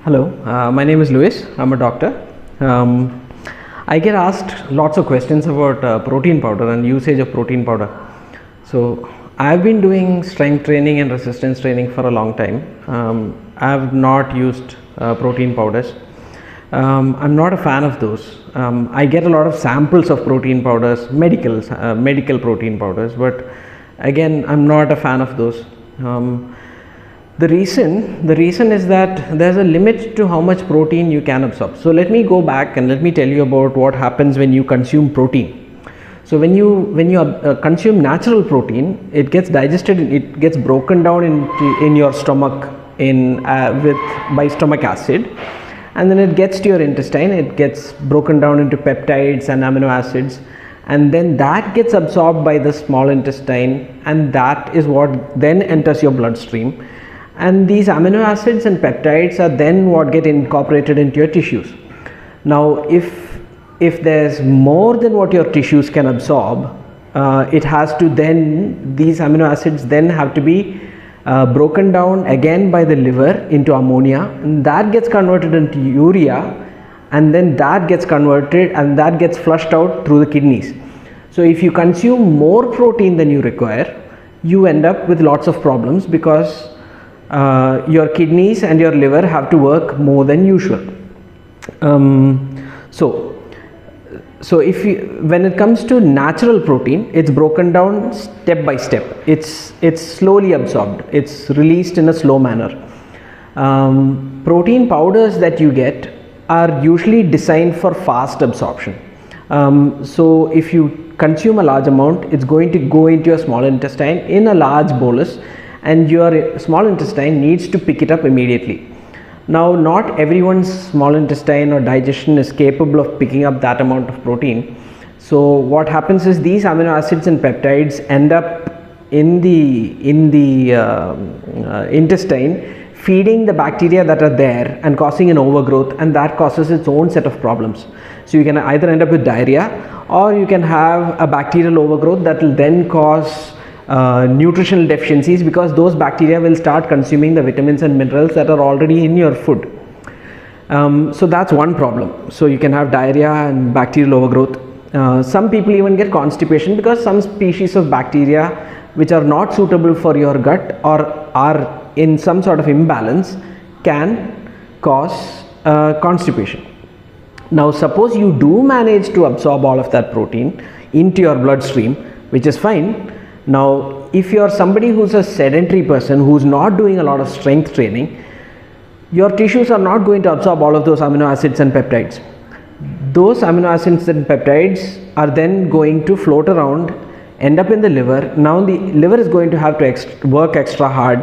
Hello, my name is Luis. I'm a doctor. I get asked lots of questions about protein powder and usage of protein powder. So, I've been doing strength training and resistance training for a long time. I have not used protein powders. I'm not a fan of those. I get a lot of samples of protein powders, medical protein powders, but again, I'm not a fan of those. The reason is that there's a limit to how much protein you can absorb. So let me go back and let me tell you about what happens when you consume protein. So when you consume natural protein, it gets digested, it gets broken down in your stomach by stomach acid, and then it gets to your intestine. It gets broken down into peptides and amino acids, and then that gets absorbed by the small intestine, and that is what then enters your bloodstream. And these amino acids and peptides are then what get incorporated into your tissues. Now if there's more than what your tissues can absorb, these amino acids then have to be broken down again by the liver into ammonia, and that gets converted into urea, and then that gets converted and that gets flushed out through the kidneys. So if you consume more protein than you require, you end up with lots of problems because your kidneys and your liver have to work more than usual. So when it comes to natural protein, it's broken down step by step. It's slowly absorbed. It's released in a slow manner. Protein powders that you get are usually designed for fast absorption. So if you consume a large amount, it's going to go into your small intestine in a large bolus, and your small intestine needs to pick it up immediately. Now, not everyone's small intestine or digestion is capable of picking up that amount of protein. So what happens is these amino acids and peptides end up in the intestine, feeding the bacteria that are there and causing an overgrowth, and that causes its own set of problems. So you can either end up with diarrhea, or you can have a bacterial overgrowth that will then cause nutritional deficiencies, because those bacteria will start consuming the vitamins and minerals that are already in your food. So that's one problem. So you can have diarrhea and bacterial overgrowth. Some people even get constipation because some species of bacteria which are not suitable for your gut or are in some sort of imbalance can cause constipation. Now suppose you do manage to absorb all of that protein into your bloodstream, which is fine. Now if you are somebody who's a sedentary person who's not doing a lot of strength training, your tissues are not going to absorb all of those amino acids and peptides. Those amino acids and peptides are then going to float around, end up in the liver. Now the liver is going to have to work extra hard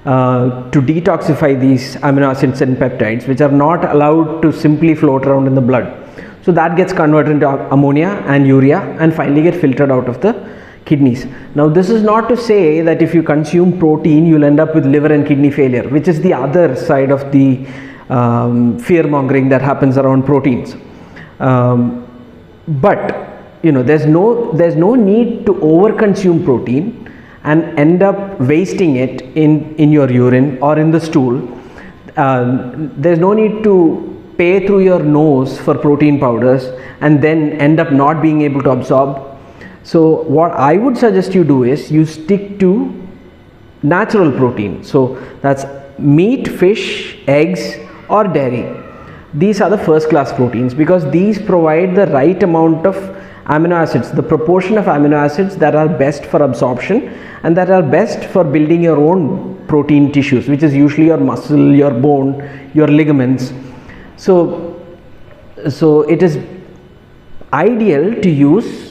to detoxify these amino acids and peptides, which are not allowed to simply float around in the blood. So that gets converted into ammonia and urea and finally get filtered out of the kidneys. Now this is not to say that if you consume protein you'll end up with liver and kidney failure, which is the other side of the fear mongering that happens around proteins. But you know, there's no need to over consume protein and end up wasting it in your urine or in the stool. There's no need to pay through your nose for protein powders and then end up not being able to absorb. So what I would suggest you do is you stick to natural protein. So that's meat, fish, eggs or dairy. These are the first class proteins because these provide the right amount of amino acids, the proportion of amino acids that are best for absorption and that are best for building your own protein tissues, which is usually your muscle, your bone, your ligaments. So it is ideal to use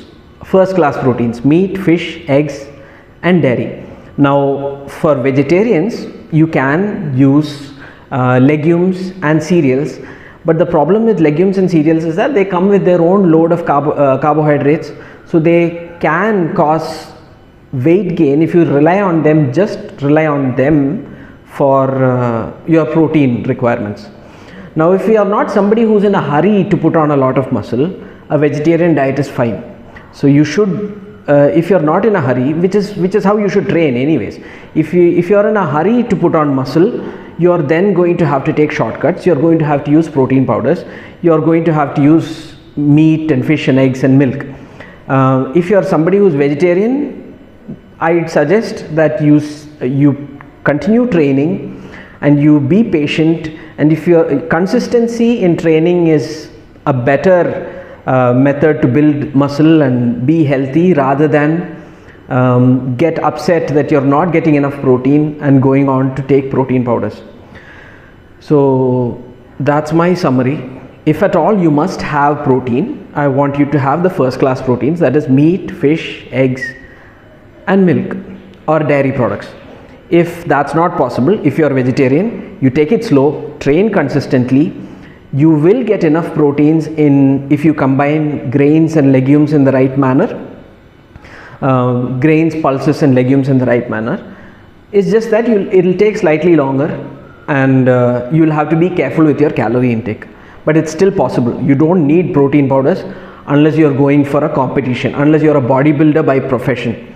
first class proteins: meat, fish, eggs and dairy. Now for vegetarians you can use legumes and cereals, but the problem with legumes and cereals is that they come with their own load of carbohydrates, so they can cause weight gain if you just rely on them for your protein requirements. Now if you are not somebody who's in a hurry to put on a lot of muscle, a vegetarian diet is fine. So you should, if you're not in a hurry, which is how you should train anyways. If you're in a hurry to put on muscle, you're then going to have to take shortcuts. You're going to have to use protein powders. You're going to have to use meat and fish and eggs and milk. If you're somebody who's vegetarian, I'd suggest that you continue training and you be patient, and if your consistency in training is a better method to build muscle and be healthy, rather than get upset that you're not getting enough protein and going on to take protein powders. So that's my summary. If at all you must have protein, I want you to have the first class proteins, that is meat, fish, eggs and milk or dairy products. If that's not possible, if you are vegetarian, you take it slow, train consistently. You will get enough proteins if you combine grains and legumes in the right manner. Grains, pulses and legumes in the right manner. It's just that it'll take slightly longer, and you'll have to be careful with your calorie intake. But it's still possible. You don't need protein powders unless you're going for a competition, unless you're a bodybuilder by profession.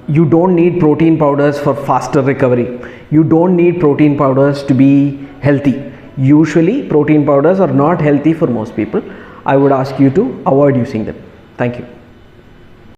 You don't need protein powders for faster recovery. You don't need protein powders to be healthy. Usually protein powders are not healthy for most people. I would ask you to avoid using them. Thank you.